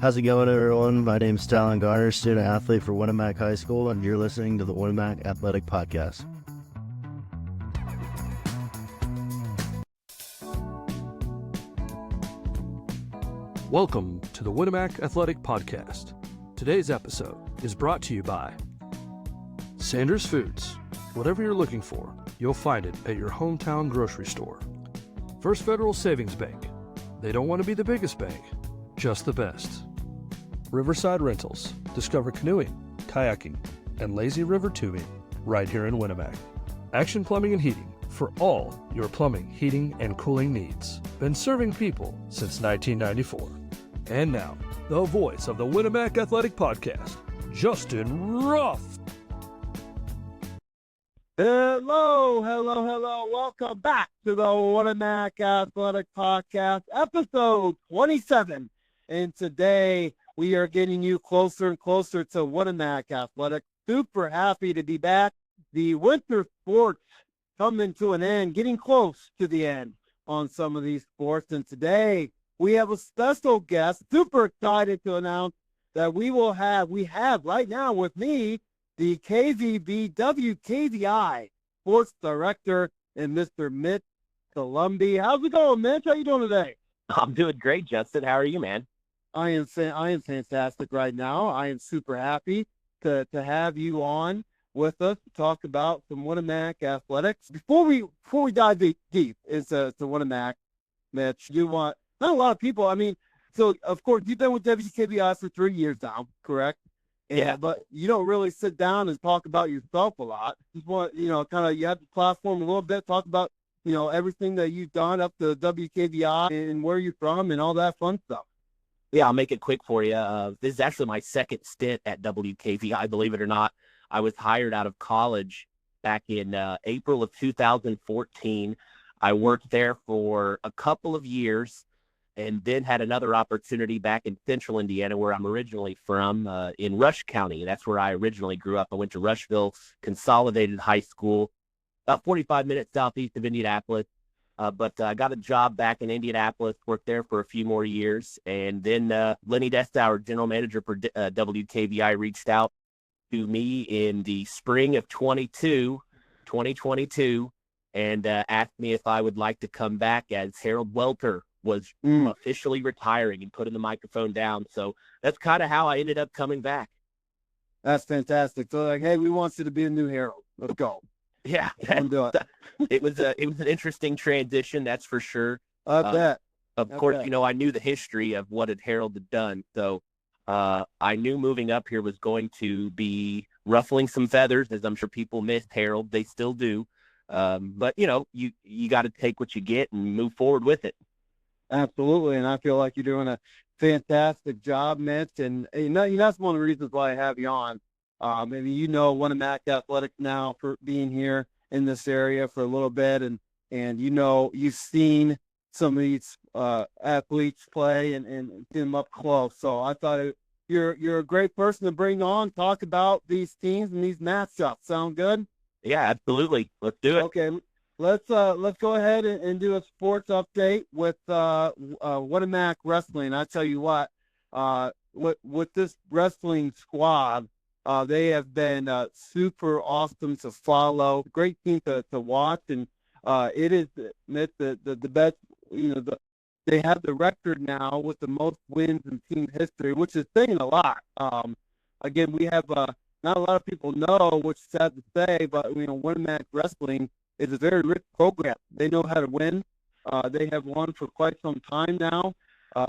How's it going, everyone? My name's Talon Garner, student athlete for Winnemac High School, and you're listening to the Winnemac Athletic Podcast. Welcome to the Winnemac Athletic Podcast. Today's episode is brought to you by Sanders Foods. Whatever you're looking for, you'll find it at your hometown grocery store. First Federal Savings Bank. They don't want to be the biggest bank, just the best. Riverside Rentals. Discover canoeing, kayaking, and lazy river tubing right here in Winnemac. Action Plumbing and Heating for all your plumbing, heating, and cooling needs. Been serving people since 1994. And now, the voice of the Winnemac Athletic Podcast, Justin Ruff. Hello. Welcome back to the Winnemac Athletic Podcast, episode 27. And today we are getting you closer and closer to Winnemac Athletic. Super happy to be back. The winter sports coming to an end, getting close to the end on some of these sports. And today we have a special guest. Super excited to announce that we have right now with me the WKVI sports director and Mr. Mitch Columbe. How's it going, Mitch? How you doing today? I'm doing great, Justin. How are you, man? I am fantastic right now. I am super happy to have you on with us to talk about some Winnemac athletics. Before we dive deep into Winnemac, Mitch, not a lot of people. I mean, so of course you've been with WKVI for 3 years now, correct? Yeah. But you don't really sit down and talk about yourself a lot. Just want, you have the platform a little bit, talk about, everything that you've done up to WKVI and where you're from and all that fun stuff. Yeah, I'll make it quick for you. This is actually my second stint at WKVI, believe it or not. I was hired out of college back in April of 2014. I worked there for a couple of years and then had another opportunity back in central Indiana, where I'm originally from, in Rush County. That's where I originally grew up. I went to Rushville Consolidated High School, about 45 minutes southeast of Indianapolis. But I got a job back in Indianapolis, worked there for a few more years. And then Lenny Destauer, general manager for WKVI, reached out to me in the spring of 2022, and asked me if I would like to come back, as Harold Welter was officially retiring and putting the microphone down. So that's kind of how I ended up coming back. That's fantastic. So like, hey, we want you to be a new Harold. Let's go. Yeah, it was an interesting transition, that's for sure. I bet. Of course, I knew the history of what Harold had done, so I knew moving up here was going to be ruffling some feathers, as I'm sure people missed Harold. They still do, but you got to take what you get and move forward with it. Absolutely, and I feel like you're doing a fantastic job, Mitch. And that's one of the reasons why I have you on. Maybe Winnemac Athletics now for being here in this area for a little bit, and you've seen some of these athletes play and see them up close. So I thought you're a great person to bring on, talk about these teams and these matchups. Sound good? Yeah, absolutely. Let's do it. Okay, let's go ahead and do a sports update with Winnemac Wrestling. I tell you what, with this wrestling squad. They have been super awesome to follow. Great team to watch, and it is the best. They have the record now with the most wins in team history, which is saying a lot. Again, we have not a lot of people know, which is sad to say, but Winnemac Wrestling is a very rich program. They know how to win. They have won for quite some time now.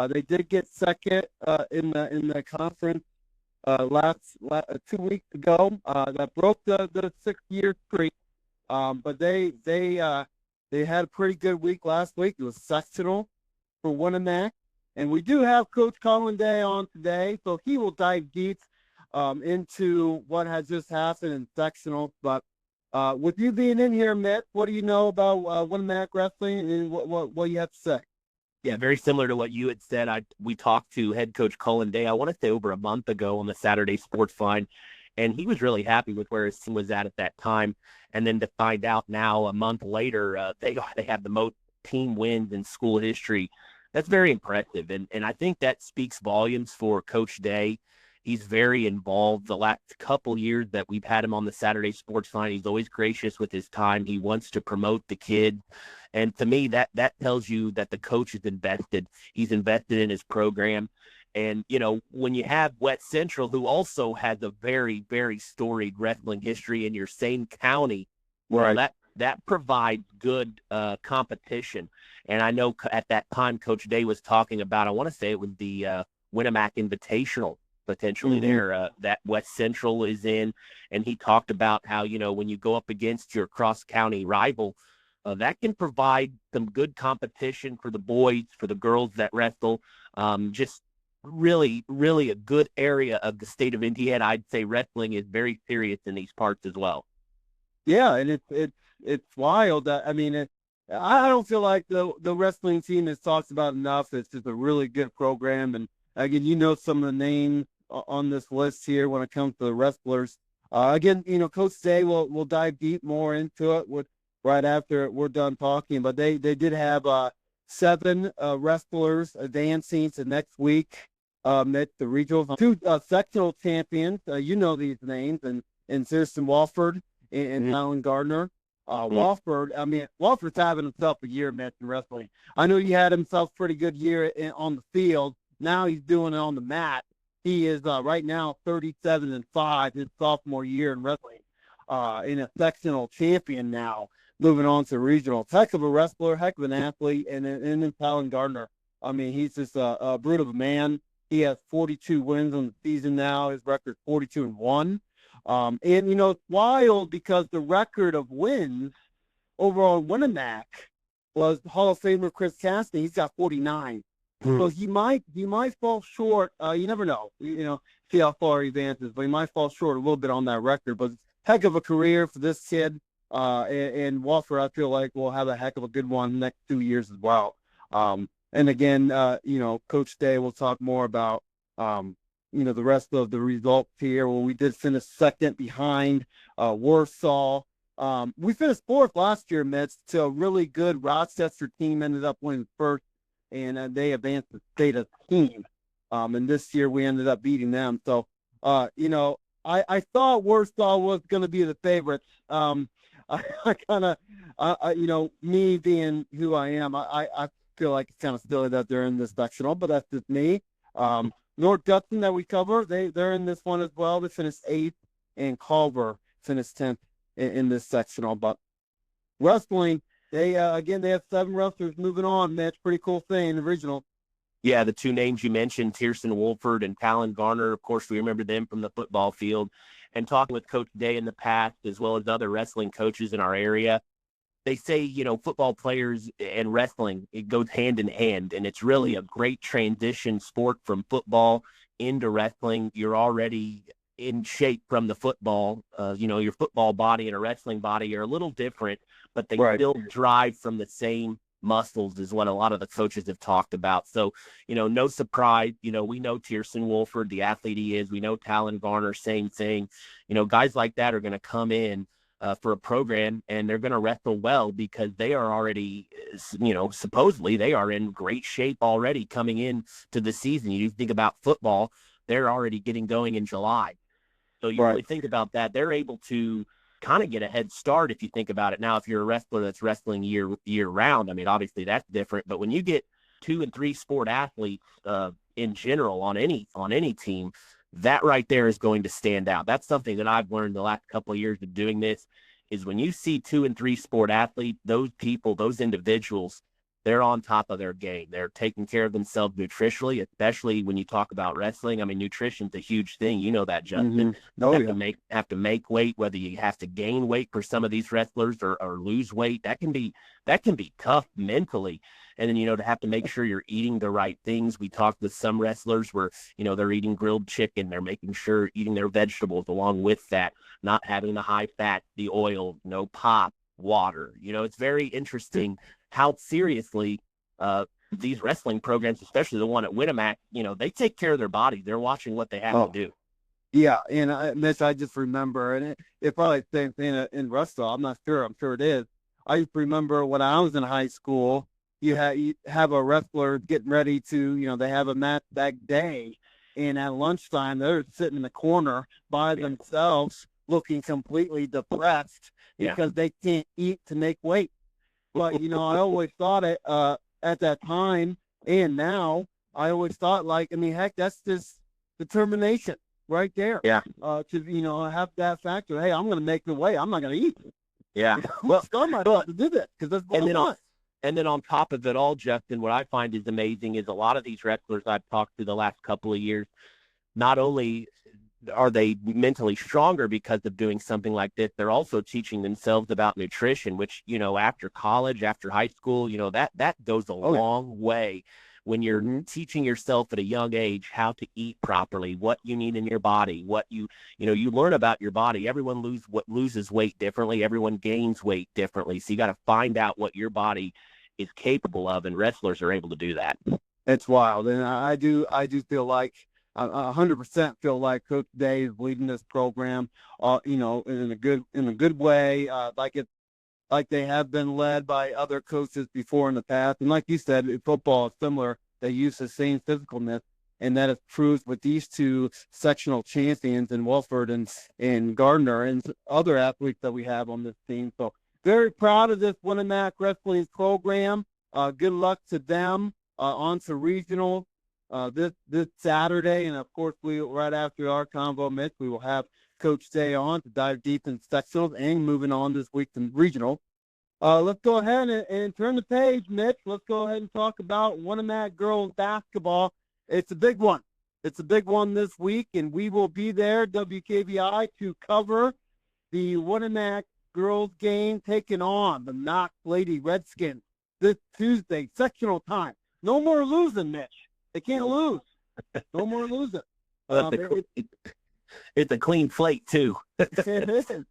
They did get second in the conference. Last 2 weeks ago, that broke the 6-year streak. But they had a pretty good week last week. It was sectional for Winnemac, and we do have Coach Columbe on today, so he will dive deep into what has just happened in sectional. But with you being in here, Mitch, what do you know about Winnemac Wrestling, and what you have to say? Yeah, very similar to what you had said. We talked to head coach Columbe, I want to say over a month ago on the Saturday Sports Line, and he was really happy with where his team was at that time. And then to find out now, a month later, they have the most team wins in school history. That's very impressive. And I think that speaks volumes for Coach Day. He's very involved. The last couple years that we've had him on the Saturday Sports Line, he's always gracious with his time. He wants to promote the kid. And to me, that tells you that the coach is invested. He's invested in his program. And, when you have West Central, who also has a very, very storied wrestling history in your same county, Right. That provides good competition. And I know at that time, Coach Day was talking about, I want to say it was the Winamac Invitational potentially there that West Central is in. And he talked about how, when you go up against your cross-county rival, that can provide some good competition for the boys, for the girls that wrestle. Just really, really a good area of the state of Indiana. I'd say wrestling is very serious in these parts as well. Yeah, and it's wild. I mean, I don't feel like the wrestling team is talked about enough. It's just a really good program, and again, some of the names on this list here when it comes to the wrestlers. Again, Coach Day will dive deep more into it right after we're done talking. But they did have 7 wrestlers advancing to next week. At the regionals, 2 sectional champions. These names, and Thurston Walford and Alan Gardner. Walford's having himself a year, Mitch, in wrestling. I know he had himself a pretty good year on the field. Now he's doing it on the mat. He is right now 37-5, his sophomore year in wrestling, in a sectional champion now, moving on to regional. Heck of a wrestler, heck of an athlete, and then Alan Gardner. I mean, he's just a brute of a man. He has 42 wins on the season now. His record 42-1. And it's wild because the record of wins over on Winamac was Hall of Famer Chris Cassidy. He's got 49. So he might fall short. You never know. See how far he advances, but he might fall short a little bit on that record. But heck of a career for this kid. And Walford, I feel like, will have a heck of a good one next 2 years as well. And again, Coach Day will talk more about, the rest of the results here. Well, we did finish second behind Warsaw. We finished 4th last year, Mitch, to a really good Rochester team ended up winning first, and they advanced the state as a team. And this year we ended up beating them. So, I thought Warsaw was going to be the favorites. I kind of, me being who I am, I feel like it's kind of silly that they're in this sectional, but that's just me. North Dutton that we cover, they're in this one as well. They finished 8th, and Culver finished 10th in this sectional. But wrestling, they have 7 wrestlers moving on. That's pretty cool thing, the original. Yeah, the 2 names you mentioned, Tierson Wolford and Talon Garner, of course, we remember them from the football field. And talking with Coach Day in the past, as well as other wrestling coaches in our area, they say, football players and wrestling, it goes hand in hand, and it's really a great transition sport from football into wrestling. You're already in shape from the football. Your football body and a wrestling body are a little different, but they still drive from the same muscles is what a lot of the coaches have talked about. So, no surprise, we know Tierson Wolford, the athlete he is. We know Talon Garner, same thing. Guys like that are going to come in for a program, and they're going to wrestle well because they are already, supposedly they are in great shape already coming in to the season. You think about football, they're already getting going in July. So you really think about that. They're able to kind of get a head start if you think about it. Now, if you're a wrestler that's wrestling year round, I mean, obviously that's different. But when you get 2 and 3 sport athletes in general on any team, that right there is going to stand out. That's something that I've learned the last couple of years of doing this, is when you see 2 and 3 sport athletes, those people, those individuals, they're on top of their game. They're taking care of themselves nutritionally, especially when you talk about wrestling. I mean, nutrition's a huge thing. You know that, Justin. Have to make weight, whether you have to gain weight for some of these wrestlers or lose weight. That can be tough mentally. And then, to have to make sure you're eating the right things. We talked with some wrestlers where, they're eating grilled chicken. They're making sure eating their vegetables along with that, not having the high fat, the oil, no pop, water. It's very interesting how seriously these wrestling programs, especially the one at Winamac, they take care of their body. They're watching what they have to do. Yeah, and Mitch, I just remember, and it's probably the same thing in wrestling. I'm not sure. I'm sure it is. I just remember when I was in high school, you have a wrestler getting ready to, they have a match that day, and at lunchtime they're sitting in the corner by themselves, looking completely depressed because they can't eat to make weight. But I always thought it at that time and now. I always thought, like, I mean, heck, that's just determination right there. Yeah. To have that factor. Hey, I'm going to make the weight. I'm not going to eat. Yeah. Well, start myself to do that because that's what I want. And then on top of it all, Justin, what I find is amazing is a lot of these wrestlers I've talked to the last couple of years, not only are they mentally stronger because of doing something like this, they're also teaching themselves about nutrition, which, after college, after high school, that goes a long way when you're teaching yourself at a young age how to eat properly, what you need in your body, what you learn about your body. Everyone loses weight differently. Everyone gains weight differently. So you got to find out what your body is capable of, and wrestlers are able to do that. It's wild. And I do feel like 100% feel like Coach Day is leading this program, in a good way, like they have been led by other coaches before in the past. And like you said, football is similar. They use the same physicalness, and that is proved with these two sectional champions in Wolford and Gardner and other athletes that we have on this team. So very proud of this Winnemac wrestling program. Good luck to them on to regional this Saturday. And, of course, right after our convo, Mitch, we will have Coach Day on to dive deep in sectionals and moving on this week to regional. Let's go ahead and turn the page, Mitch. Let's go ahead and talk about Winnemac girls basketball. It's a big one. It's a big one this week, and we will be there, WKVI, to cover the Winnemac girls game taking on the Knox Lady Redskins this Tuesday, sectional time. No more losing, Mitch. They can't lose. No more losing. It's a clean slate, too. It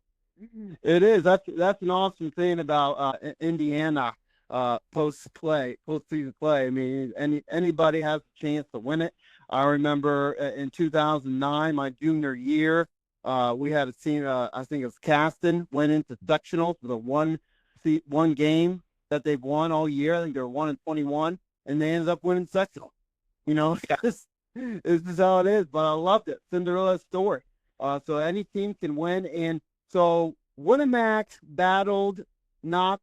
is. That's an awesome thing about Indiana postseason play. I mean, anybody has a chance to win it. I remember in 2009, my junior year, we had a team. I think it was Caston went into sectionals with a one game that they've won all year. I think they were 1-21, and they ended up winning sectional. This is how it is. But I loved it. Cinderella story. So any team can win. And so Winnemac battled Knox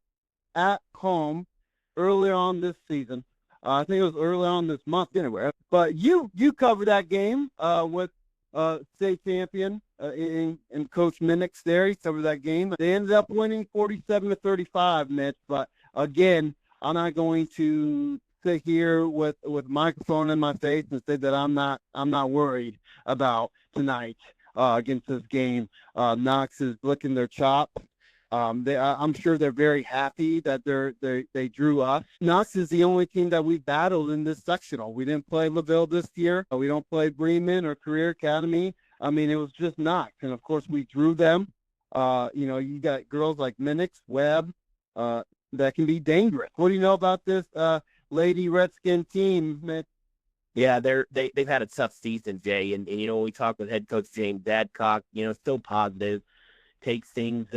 at home earlier on this season. I think it was early on this month anyway. But you covered that game with state champion and Coach Minix there. He covered that game. They ended up winning 47-35, Mitch. But again, I'm not going to sit here with a microphone in my face and say that I'm not worried about tonight against this game. Knox is licking their chop. I'm sure they're very happy that they drew us. Knox is the only team that we battled in this sectional. We didn't play LaVille this year. We don't play Bremen or Career Academy. I mean, it was just Knox. And, of course, we drew them. You got girls like Minix, Webb, that can be dangerous. What do you know about this Lady Redskin team, Mitch? Yeah, they've had a tough season, Jay. And when we talk with head coach James Dadcock, still positive, takes things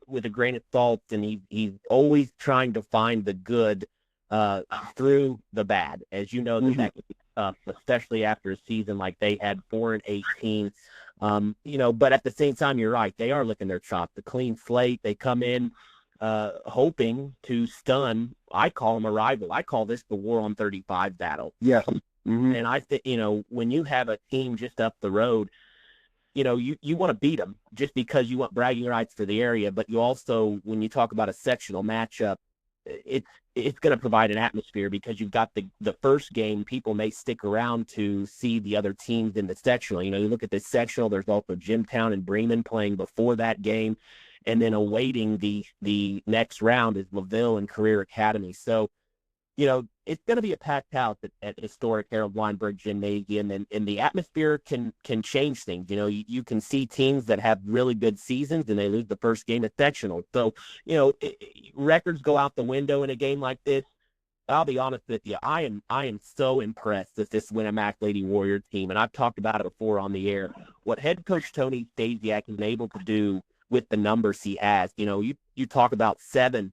with a grain of salt, and he's always trying to find the good through the bad. As you know, that can be tough, especially after a season like they had 4-18. But at the same time, you're right. They are licking their chops. The clean slate. They come in hoping to stun. I call them a rival. I call this the War on 35 battle. Yeah. Mm-hmm. And I think, when you have a team just up the road, you want to beat them just because you want bragging rights for the area. But you also, when you talk about a sectional matchup, it's going to provide an atmosphere because you've got the first game. People may stick around to see the other teams in the sectional. You look at the sectional, there's also Jimtown and Bremen playing before that game. And then awaiting the next round is LaVille and Career Academy. So, it's going to be a packed house at historic Harold Weinberg Gymnasium, and the atmosphere can change things. You can see teams that have really good seasons and they lose the first game at sectional. So, records go out the window in a game like this. I'll be honest with you, I am so impressed with this Winnemac Lady Warrior team, and I've talked about it before on the air. What head coach Tony Stasiak is able to do with the numbers he has. You talk about seven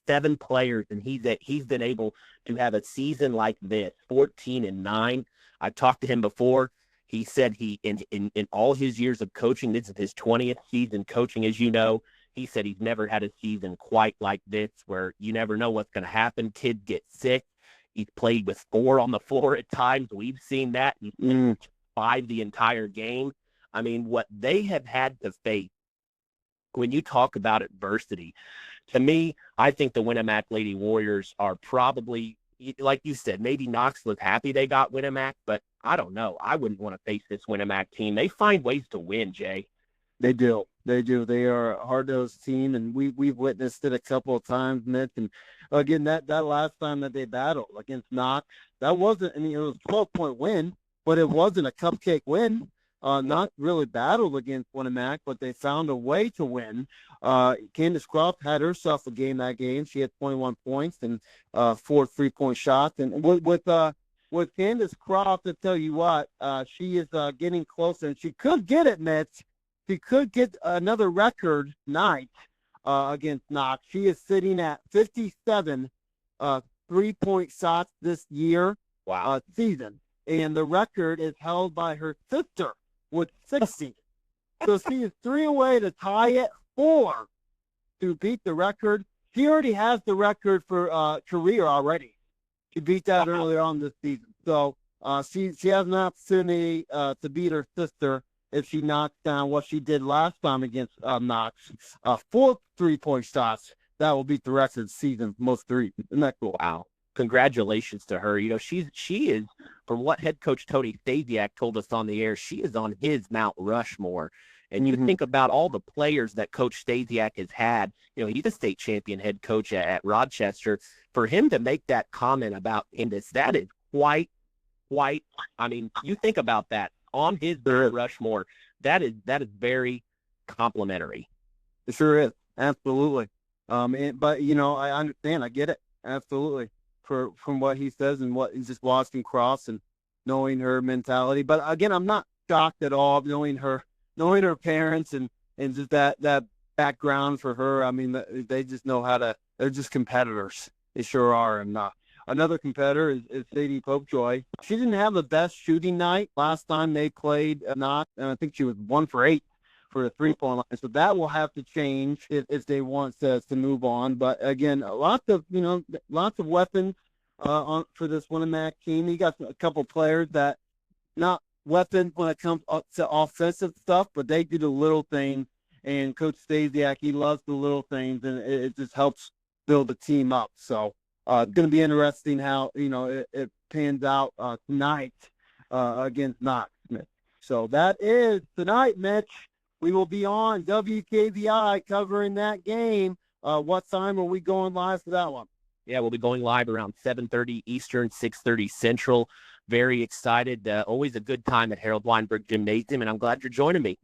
7 players, and he's been able to have a season like this, 14-9. I talked to him before. He said he in all his years of coaching, this is his 20th season coaching, as you know. He said he's never had a season quite like this, where you never know what's going to happen. Kids get sick. He's played with 4 on the floor at times. We've seen that. He's played 5 the entire game. I mean, what they have had to face, when you talk about adversity, to me, I think the Winamac Lady Warriors are probably, like you said, maybe Knoxville is happy they got Winamac, but I don't know. I wouldn't want to face this Winamac team. They find ways to win, Jay. They do. They do. They are a hard-nosed team, and we've witnessed it a couple of times, Mitch. And again, that last time that they battled against Knox, that wasn't. I mean, it was a 12-point win, but it wasn't a cupcake win. Not really battled against Winamac, but they found a way to win. Candace Croft had herself a game that game. She had 21 points and 4 3-point shots. And with Candace Croft, to tell you what, she is getting closer, and she could get it, Mitch. She could get another record night against Knox. She is sitting at 57 3-point shots this year. Wow. Season. And the record is held by her sister with 60. So she is 3 away to tie it, 4 to beat the record. She already has the record for career already. She beat that earlier on this season. So she has an opportunity to beat her sister if she knocks down what she did last time against Knox. 4 3-point shots. That will beat the record season, most 3. Isn't that cool? Wow. Congratulations to her. You know, she is, from what head coach Tony Stasiak told us on the air, she is on his Mount Rushmore. And you think about all the players that Coach Stasiak has had. You know, he's a state champion head coach at Rochester. For him to make that comment about Candace, that is quite, I mean, you think about that. On his Mount Rushmore, that is very complimentary. It sure is. Absolutely. But, you know, I understand. I get it. Absolutely. From what he says and what he's just watching Cross and knowing her mentality. But again, I'm not shocked at all knowing her parents and just that background for her. I mean, they just know how to. They're just competitors. They sure are. And another competitor is Sadie Popejoy. She didn't have the best shooting night last time they played Knox, and I think she was 1 for 8 for a 3-point line. So that will have to change if they want to move on. But again, lots of weapons for this Winamac team. You got a couple players that not weapons when it comes to offensive stuff, but they do the little things. And Coach Stasiak, he loves the little things, and it just helps build the team up. So it's going to be interesting how it pans out tonight against Knox. So that is tonight, Mitch. We will be on WKVI covering that game. What time are we going live for that one? Yeah, we'll be going live around 7:30 Eastern, 6:30 Central. Very excited. Always a good time at Harold Weinberg Gymnasium, and I'm glad you're joining me.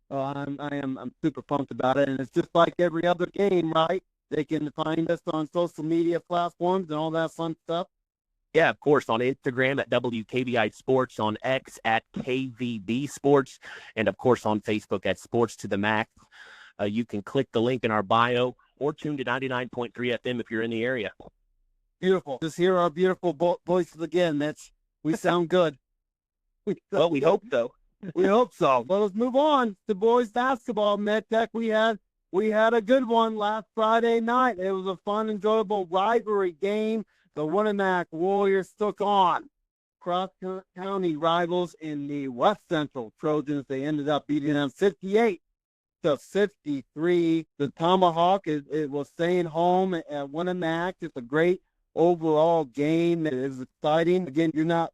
I'm super pumped about it, and it's just like every other game, right? They can find us on social media platforms and all that fun stuff. Yeah, of course, on Instagram at WKVI Sports, on X at KVB Sports, and of course on Facebook at Sports to the Max. You can click the link in our bio or tune to 99.3 FM if you're in the area. Beautiful. Just hear our beautiful voices again. We sound good. Well, we hope so. We hope so. Well, let's move on to boys basketball. MedTech, we had a good one last Friday night. It was a fun, enjoyable rivalry game. The Winamac Warriors took on cross-county rivals in the West Central Trojans. They ended up beating them 58-53. The Tomahawk, it was staying home at Winamac. It's a great overall game. It is exciting. Again, you're not,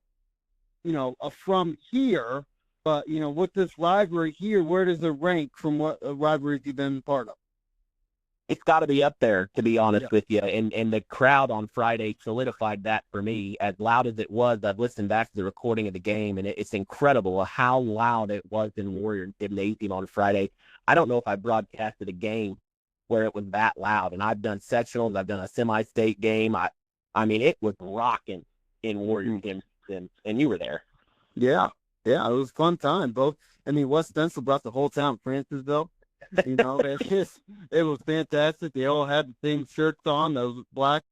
from here, but, with this rivalry here, where does it rank from what rivalries you've been part of? It's got to be up there, to be honest with you. And the crowd on Friday solidified that for me. As loud as it was, I've listened back to the recording of the game, and it's incredible how loud it was in Warrior Gymnasium on Friday. I don't know if I broadcasted a game where it was that loud. And I've done sectionals. I've done a semi-state game. I mean, it was rocking in Warrior Gymnasium, and you were there. Yeah, it was a fun time. West Stencil brought the whole town, Francisville. It was fantastic. They all had the same shirts on, those black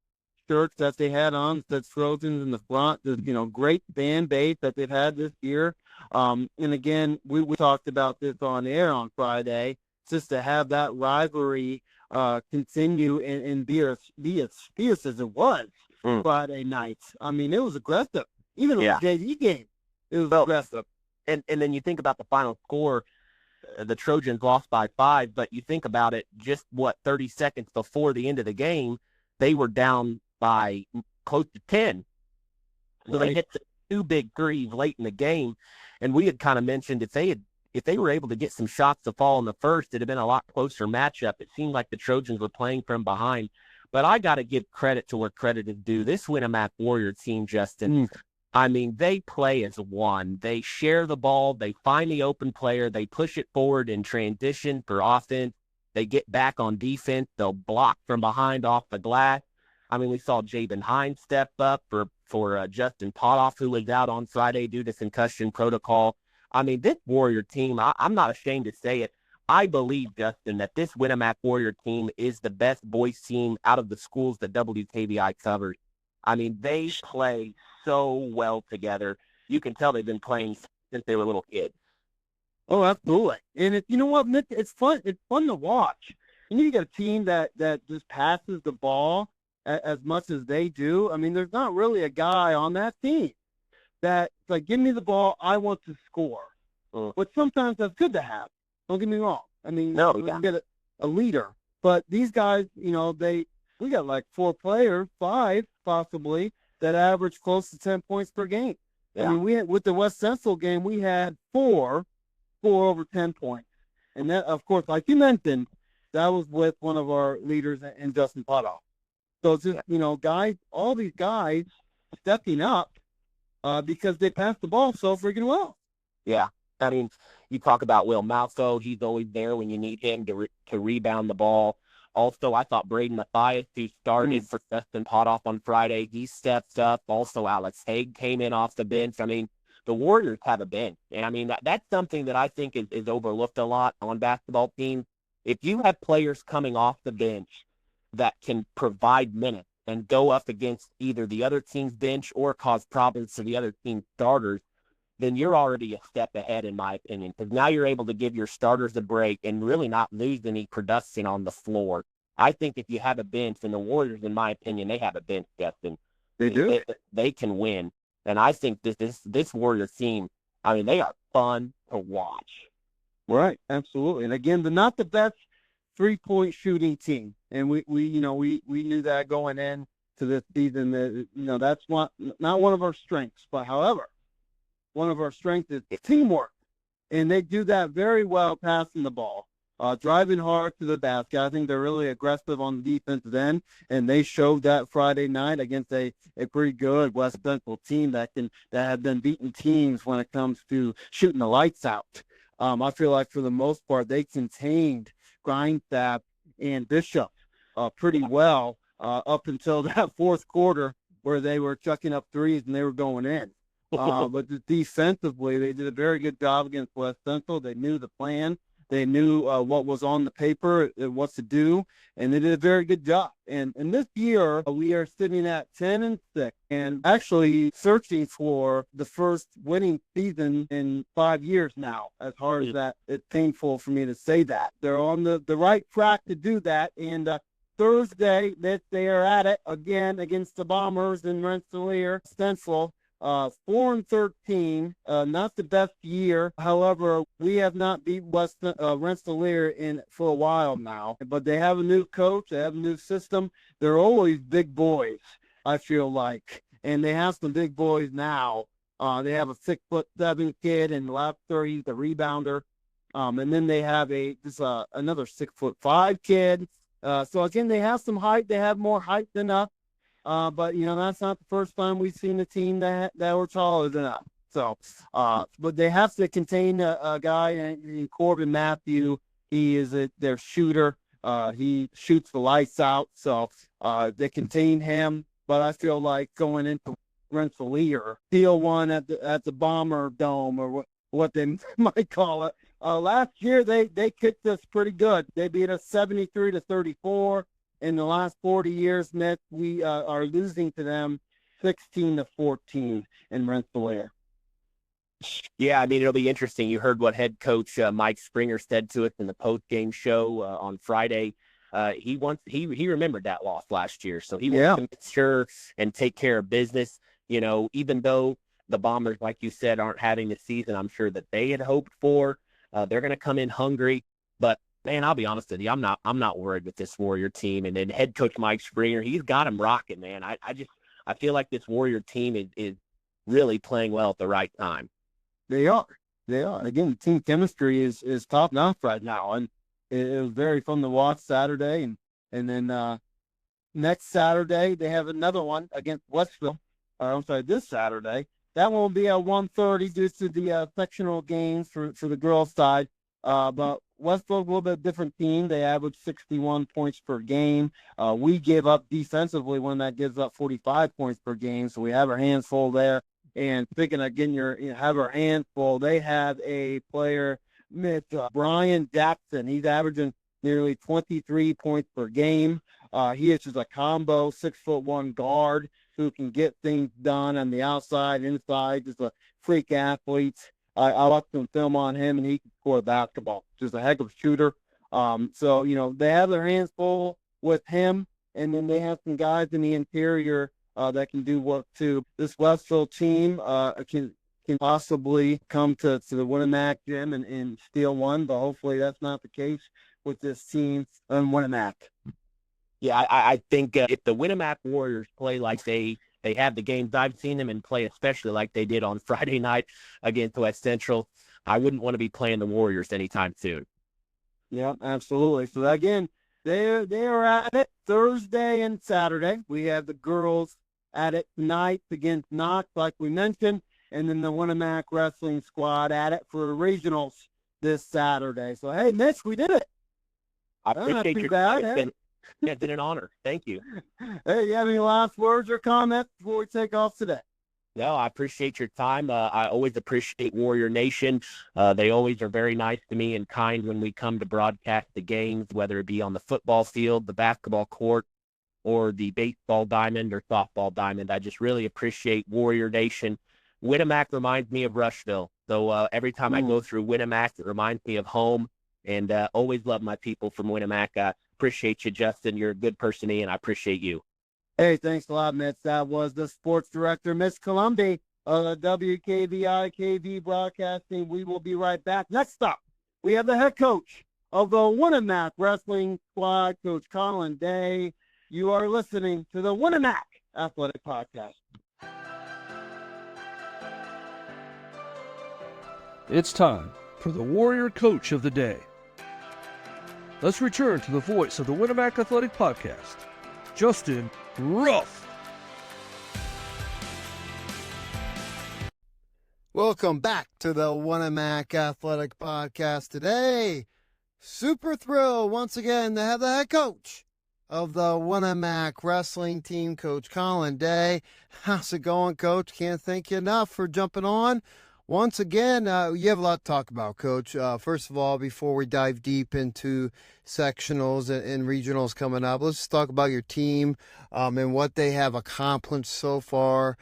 shirts that they had on, that Trojans in the front. The great fan base that they've had this year. And again, we talked about this on air on Friday, just to have that rivalry continue and be as fierce as it was Friday night. I mean, it was aggressive. Even on the JV game, it was aggressive. And then you think about the final score. The Trojans lost by 5, but you think about it, just 30 seconds before the end of the game, they were down by close to 10. So they hit the 2 big threes late in the game, and we had kind of mentioned if they were able to get some shots to fall in the first, it'd have been a lot closer matchup. It seemed like the Trojans were playing from behind, but I got to give credit to where credit is due. This Winamac Warrior team, Justin. I mean, they play as one. They share the ball. They find the open player. They push it forward in transition for offense. They get back on defense. They'll block from behind off the glass. I mean, we saw Jabin Hines step up for Justin Potoff, who was out on Friday due to concussion protocol. I mean, this Warrior team, I'm not ashamed to say it. I believe, Justin, that this Winamac Warrior team is the best boys team out of the schools that WKVI covers. I mean, they play so well together. You can tell they've been playing since they were little kids. Oh, absolutely. And you know what, Mitch? It's fun. It's fun to watch. You got a team that just passes the ball as much as they do. I mean, there's not really a guy on that team that's like, give me the ball, I want to score. But sometimes that's good to have. Don't get me wrong. I mean, you get a leader. But these guys, we got like 4 players, 5 possibly, that average close to 10 points per game. Yeah. I mean, with the West Central game, we had 4 over 10 points. And that, of course, like you mentioned, that was with one of our leaders in Justin Potoff. So it's just, guys, all these guys stepping up because they pass the ball so freaking well. Yeah. I mean, you talk about Will Malco. He's always there when you need him to rebound the ball. Also, I thought Braden Mathias, who started for Justin Potoff on Friday, he stepped up. Also, Alex Haig came in off the bench. I mean, the Warriors have a bench. And, I mean, that's something that I think is overlooked a lot on basketball teams. If you have players coming off the bench that can provide minutes and go up against either the other team's bench or cause problems to the other team's starters, then you're already a step ahead, in my opinion, because now you're able to give your starters a break and really not lose any production on the floor. I think if you have a bench, and the Warriors, in my opinion, they have a bench, Justin. They do. They can win. And I think this Warriors team, I mean, they are fun to watch. Right, absolutely. And again, they're not the best 3-point shooting team, and we knew that going in to this season. That's not one of our strengths. But however, one of our strengths is teamwork, and they do that very well passing the ball, driving hard to the basket. I think they're really aggressive on the defensive end, and they showed that Friday night against a pretty good West Central team that have been beating teams when it comes to shooting the lights out. I feel like for the most part they contained Grindstaff and Bishop pretty well up until that fourth quarter where they were chucking up threes and they were going in. But defensively, they did a very good job against West Central. They knew the plan. They knew what was on the paper, what to do, and they did a very good job. And this year, we are sitting at 10-6, and actually searching for the first winning season in 5 years now. As hard as that, it's painful for me to say that. They're on the right track to do that, and Thursday, they are at it again against the Bombers in Rensselaer Central. 4-13, not the best year. However, we have not beat Rensselaer for a while now. But they have a new coach. They have a new system. They're always big boys, I feel like. And they have some big boys now. They have a 6'7" kid in Lafter. He's the rebounder. And then they have another 6'5" kid. So again, they have some height. They have more height than us. But, that's not the first time we've seen a team that were taller than us. So, but they have to contain a guy named Corbin Matthew. He is their shooter. He shoots the lights out. So, they contain him. But I feel like going into Rensselaer, Steel one at the Bomber Dome, or what they might call it, Last year they kicked us pretty good. They beat us 73-34. In the last 40 years, Mitch, we are losing to them 16-14 in Rensselaer. Yeah, I mean, it'll be interesting. You heard what head coach Mike Springer said to us in the post-game show on Friday. He remembered that loss last year, so he wants to make sure and take care of business. You know, even though the Bombers, like you said, aren't having the season I'm sure that they had hoped for, they're going to come in hungry. But man, I'll be honest with you, I'm not worried with this Warrior team. And then head coach Mike Springer, he's got them rocking, man. I feel like this Warrior team is really playing well at the right time. They are. Again, the team chemistry is top notch right now, and it was very fun to watch Saturday, and then next Saturday they have another one against Westville. This Saturday. That one will be at 1:30 due to the sectional games for the girls' side. But Westville's a little bit different team. They average 61 points per game. We give up defensively when that gives up 45 points per game, so we have our hands full there. And speaking of getting have our hands full, they have a player, Mitch, Brian Jackson. He's averaging nearly 23 points per game. He is just a combo 6'1" guard who can get things done on the outside, inside, just a freak athlete. I watched some film on him, and he can score a basketball. Just a heck of a shooter. So, they have their hands full with him, and then they have some guys in the interior that can do work too. This Westville team can possibly come to the Winamac gym and steal one, but hopefully that's not the case with this team in Winamac. Yeah, I think if the Winamac Warriors play like they have the games I've seen them and play, especially like they did on Friday night against West Central, I wouldn't want to be playing the Warriors anytime soon. Yeah, absolutely. So again, they are at it Thursday and Saturday. We have the girls at it tonight against Knox, like we mentioned, and then the Winamac wrestling squad at it for the regionals this Saturday. So hey, Mitch, we did it. I appreciate your time. Yeah, it's been an honor. Thank you. Hey, you have any last words or comments before we take off today? No, I appreciate your time. I always appreciate Warrior Nation. They always are very nice to me and kind when we come to broadcast the games, whether it be on the football field, the basketball court, or the baseball diamond or softball diamond. I just really appreciate Warrior Nation. Winamac reminds me of Rushville. So every time I go through Winamac, it reminds me of home, and always love my people from Winamac. Appreciate you, Justin. You're a good person, and I appreciate you. Hey, thanks a lot, Mitch. That was the sports director, Miss Columbe of the WKVI KV Broadcasting. We will be right back. Next up, we have the head coach of the Winamac Wrestling Squad, Coach Columbe. You are listening to the Winamac Athletic Podcast. It's time for the Warrior Coach of the Day. Let's return to the voice of the Winamac Athletic Podcast, Justin Ruff. Welcome back to the Winamac Athletic Podcast today. Super thrilled once again to have the head coach of the Winamac wrestling team, Coach Columbe. How's it going, Coach? Can't thank you enough for jumping on. Once again, you have a lot to talk about, Coach. First of all, before we dive deep into sectionals and regionals coming up, let's just talk about your team and what they have accomplished so far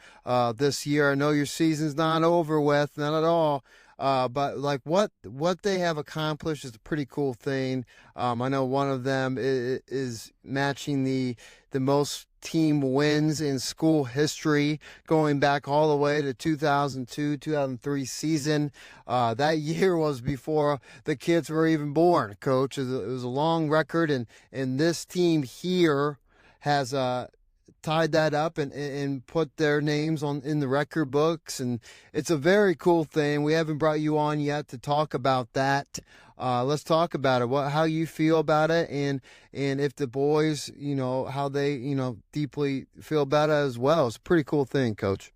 this year. I know your season's not over with, not at all. But like what they have accomplished is a pretty cool thing. I know one of them is matching the most team wins in school history, going back all the way to 2002, 2003 season. That year was before the kids were even born, Coach. It was a long record, and this team here has tied that up and put their names in the record books, and it's a very cool thing. We haven't brought you on yet to talk about that. Let's talk about it. How you feel about it, and if the boys, how they, deeply feel about it as well. It's a pretty cool thing, Coach.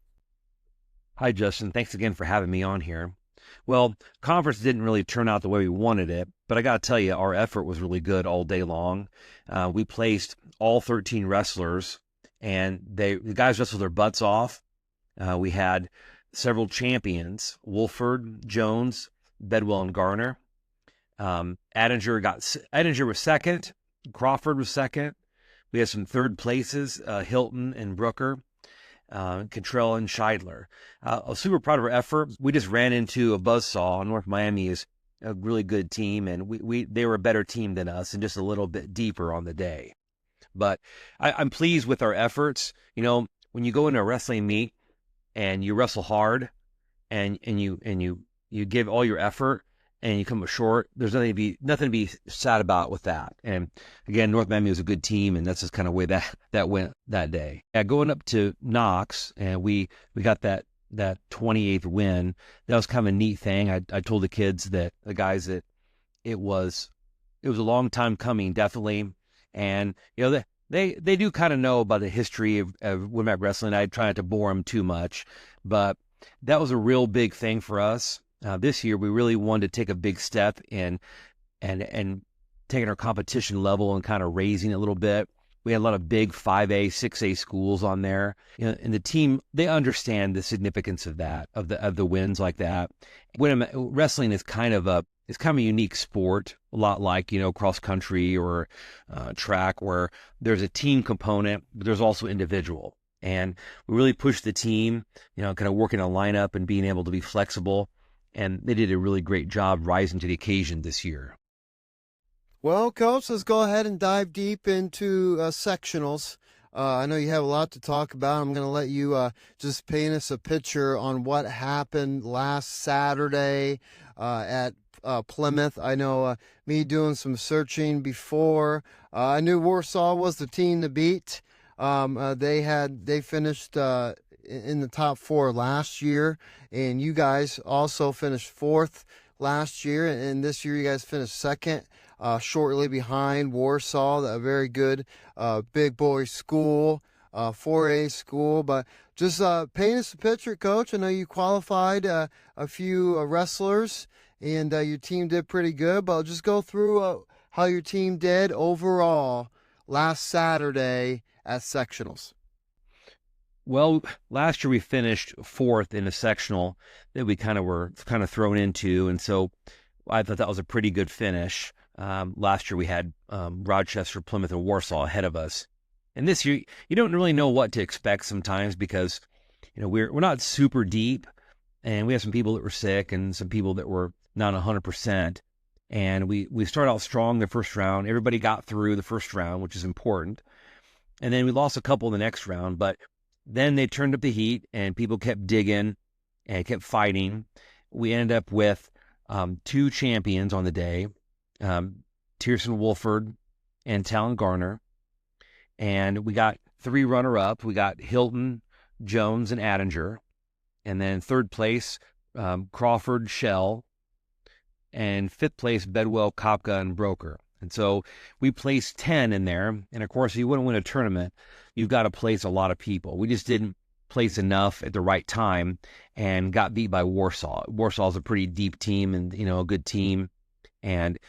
Hi, Justin. Thanks again for having me on here. Well, conference didn't really turn out the way we wanted it, but I got to tell you, our effort was really good all day long. We placed all 13 wrestlers, and the guys wrestled their butts off. We had several champions, Wolford, Jones, Bedwell, and Garner. Adinger was second. Crawford was second. We had some third places, Hilton and Brooker, Cantrell and Scheidler. I'm super proud of our effort. We just ran into a buzzsaw. North Miami is a really good team, and they were a better team than us and just a little bit deeper on the day. But I'm pleased with our efforts. You know, when you go into a wrestling meet and you wrestle hard and you give all your effort and you come up short, there's nothing to be sad about with that. And again, North Miami was a good team, and that's just kind of way that went that day. Yeah, going up to Knox, and we got that 28th win. That was kind of a neat thing. I told the guys that it was a long time coming, definitely. And you know, they do kind of know about the history of WinMac wrestling. I try not to bore them too much, but that was a real big thing for us. This year, we really wanted to take a big step in and taking our competition level and kind of raising it a little bit. We had a lot of big 5A, 6A schools on there, you know, and the team, they understand the significance of that, of the wins like that. Wrestling is kind of a unique sport, a lot like, you know, cross country or track, where there's a team component, but there's also individual. And we really pushed the team, you know, kind of working a lineup and being able to be flexible. And they did a really great job rising to the occasion this year. Well, Coach, let's go ahead and dive deep into sectionals. I know you have a lot to talk about. I'm going to let you just paint us a picture on what happened last Saturday at Plymouth. I know me doing some searching before. I knew Warsaw was the team to beat. They finished in the top 4 last year, and you guys also finished 4th last year, and this year you guys finished 2nd, shortly behind Warsaw, a very good big boy school, 4A school. But just paint us a picture, Coach. I know you qualified a few wrestlers, and your team did pretty good, but I'll just go through how your team did overall last Saturday at sectionals. Well, last year we finished 4th in a sectional that we were thrown into, and so I thought that was a pretty good finish. Last year we had Rochester, Plymouth, and Warsaw ahead of us, and this year you don't really know what to expect sometimes because, you know, we're not super deep, and we have some people that were sick and some people that were not 100%. And we started out strong the first round. Everybody got through the first round, which is important, and then we lost a couple in the next round, but then they turned up the heat, and people kept digging and kept fighting. We ended up with 2 champions on the day, Tierson Wolford and Talon Garner. And we got 3 runner-up. We got Hilton, Jones, and Adinger. And then 3rd place, Crawford, Shell. And 5th place, Bedwell, Kopka, and Broker. And so we placed 10 in there. And of course, if you want to win a tournament, you've got to place a lot of people. We just didn't place enough at the right time and got beat by Warsaw. Warsaw is a pretty deep team and, you know, a good team. And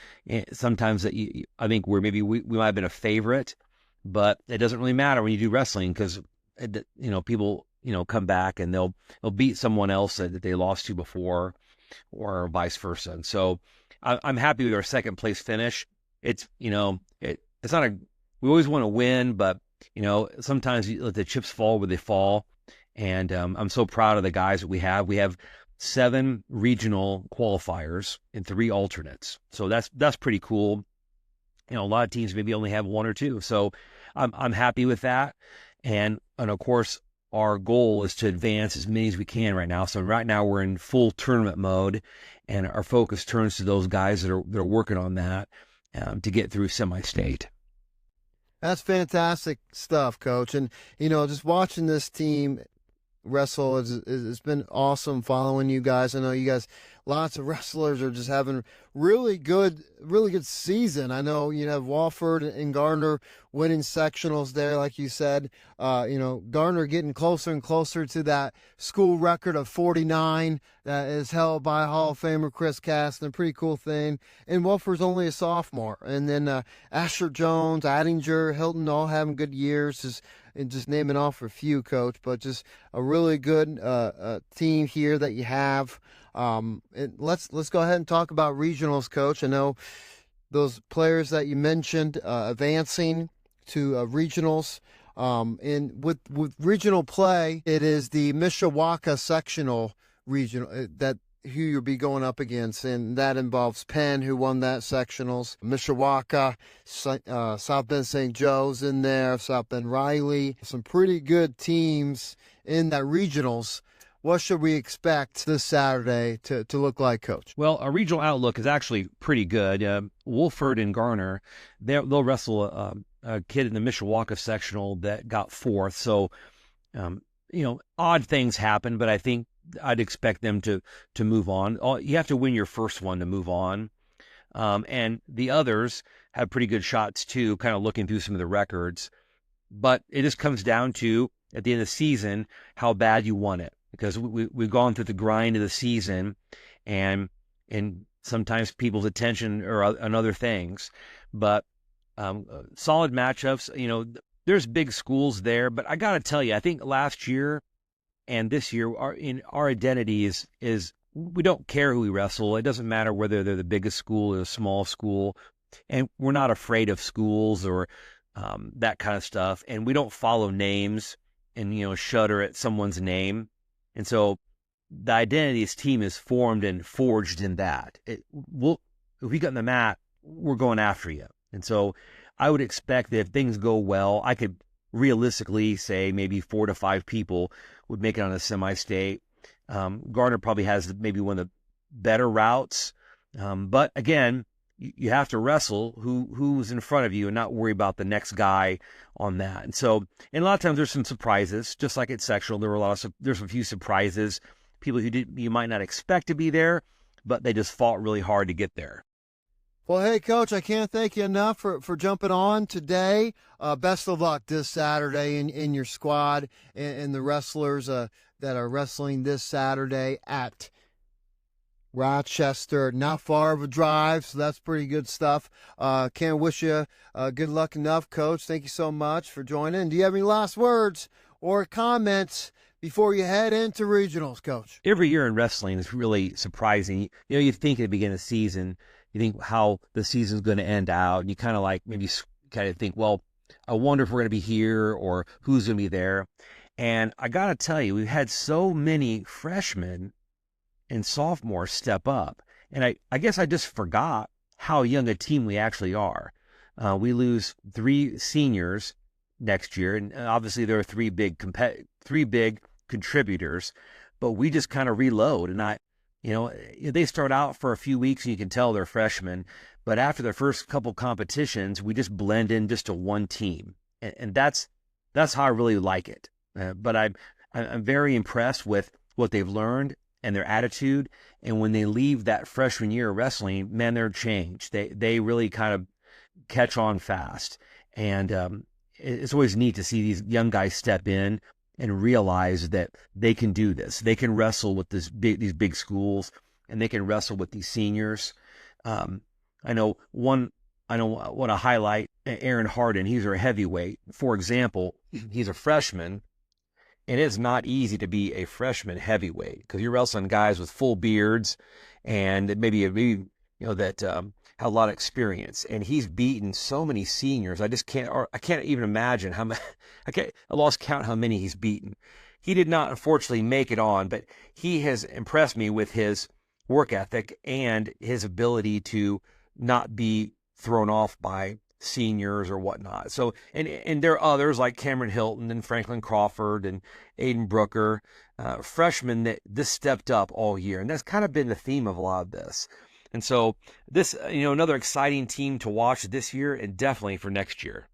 sometimes I think we might have been a favorite, but it doesn't really matter when you do wrestling because, you know, people, you know, come back and they'll beat someone else that they lost to before or vice versa. And so I'm happy with our 2nd place finish. It's, you know, it's not we always want to win, but, you know, sometimes you let the chips fall where they fall. And I'm so proud of the guys that we have. We have 7 regional qualifiers and 3 alternates. So that's pretty cool. You know, a lot of teams maybe only have 1 or 2. So I'm happy with that. And of course, our goal is to advance as many as we can right now. So right now we're in full tournament mode, and our focus turns to those guys that are working on that. To get through semi-state. That's fantastic stuff, Coach. And, you know, just watching this team wrestle, it's been awesome following you guys. I know you guys, lots of wrestlers are just having really good season. I know you have Walford and Gardner winning sectionals there, like you said. You know, Gardner getting closer and closer to that school record of 49 that is held by Hall of Famer Chris Caston. A pretty cool thing. And Walford's only a sophomore. And then Asher Jones, Adinger, Hilton, all having good years. And just naming off a few, Coach, but just a really good team here that you have. Let's go ahead and talk about regionals, Coach. I know those players that you mentioned advancing to regionals. And with regional play, it is the Mishawaka sectional regional that who you'll be going up against, and that involves Penn, who won that sectionals, Mishawaka, South Bend St. Joe's in there, South Bend Riley, some pretty good teams in that regionals. What should we expect this Saturday to look like, Coach? Well, our regional outlook is actually pretty good. Wolford and Garner, they'll wrestle a kid in the Mishawaka sectional that got fourth. So, odd things happen, but I think I'd expect them to move on. You have to win your first one to move on. And the others have pretty good shots too, kind of looking through some of the records. But it just comes down to, at the end of the season, how bad you want it. Because we've gone through the grind of the season, and sometimes people's attention are on other things. But solid matchups, there's big schools there. But I got to tell you, I think last year and this year, our identity is we don't care who we wrestle. It doesn't matter whether they're the biggest school or a small school. And we're not afraid of schools or that kind of stuff. And we don't follow names and, shudder at someone's name. And so the identity of this team is formed and forged in that. If we get on the mat, we're going after you. And so I would expect that if things go well, I could realistically say maybe 4 to 5 people would make it on a semi-state. Garner probably has maybe one of the better routes. But again, you have to wrestle who's in front of you and not worry about the next guy on that. And so, and a lot of times there's some surprises, just like at sectional. There's a few surprises, people you might not expect to be there, but they just fought really hard to get there. Well, hey, Coach, I can't thank you enough for jumping on today. Best of luck this Saturday in your squad and the wrestlers that are wrestling this Saturday at Rochester. Not far of a drive, so that's pretty good stuff. Can't wish you good luck enough, Coach. Thank you so much for joining. Do you have any last words or comments before you head into regionals, Coach? Every year in wrestling is really surprising. You think at the beginning of the season, you think how the season's going to end out, and you kind of maybe think, well, I wonder if we're going to be here or who's going to be there. And I got to tell you, we've had so many freshmen and sophomores step up. And I guess I just forgot how young a team we actually are. We lose 3 seniors next year, and obviously there are 3 big contributors, but we just kind of reload. And they start out for a few weeks and you can tell they're freshmen, but after their first couple competitions, we just blend in just to one team. And that's how I really like it. But I'm very impressed with what they've learned and their attitude. And when they leave that freshman year of wrestling, man, they're changed. They really kind of catch on fast. And it's always neat to see these young guys step in and realize that they can do this. They can wrestle with these big schools, and they can wrestle with these seniors. I want to highlight Aaron Harden. He's our heavyweight. For example, he's a freshman. And it's not easy to be a freshman heavyweight because you're wrestling guys with full beards and maybe that have a lot of experience. And he's beaten so many seniors. I can't even imagine I lost count how many he's beaten. He did not, unfortunately, make it on, but he has impressed me with his work ethic and his ability to not be thrown off by seniors or whatnot. So, and there are others like Cameron Hilton and Franklin Crawford and Aiden Brooker, freshmen that just stepped up all year. And that's kind of been the theme of a lot of this. And so this, another exciting team to watch this year and definitely for next year.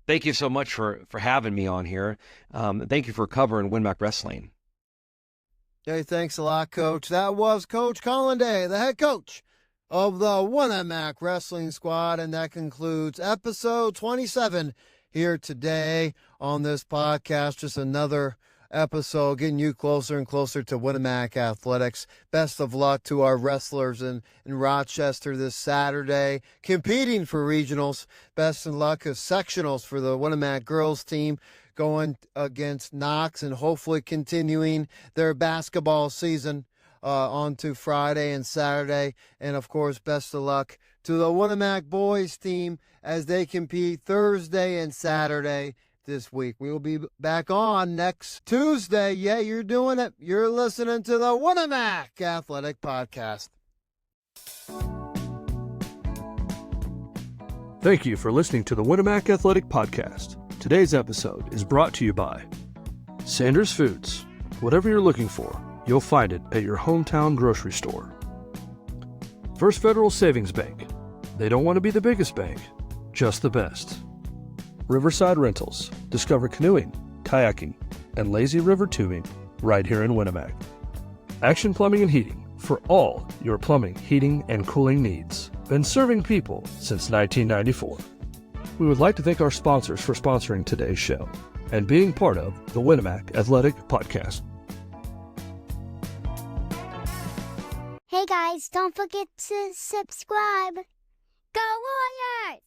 Thank you so much for having me on here. Thank you for covering WinMac Wrestling. Hey, thanks a lot, Coach. That was Coach Columbe, the head coach of the WinMac Wrestling Squad, and that concludes episode 27 here today on this podcast. Just another episode getting you closer and closer to WinMac Athletics. Best of luck to our wrestlers in Rochester this Saturday, competing for regionals. Best of luck as sectionals for the WinMac girls team going against Knox and hopefully continuing their basketball season on to Friday and Saturday. And, of course, best of luck to the Winnemac boys team as they compete Thursday and Saturday this week. We will be back on next Tuesday. Yeah, you're doing it. You're listening to the Winnemac Athletic Podcast. Thank you for listening to the Winnemac Athletic Podcast. Today's episode is brought to you by Sanders Foods. Whatever you're looking for, you'll find it at your hometown grocery store. First Federal Savings Bank. They don't want to be the biggest bank, just the best. Riverside Rentals. Discover canoeing, kayaking, and lazy river tubing right here in Winnemac. Action Plumbing and Heating. For all your plumbing, heating, and cooling needs. Been serving people since 1994. We would like to thank our sponsors for sponsoring today's show and being part of the Winnemac Athletic Podcast. Hey guys, don't forget to subscribe. Go Warriors!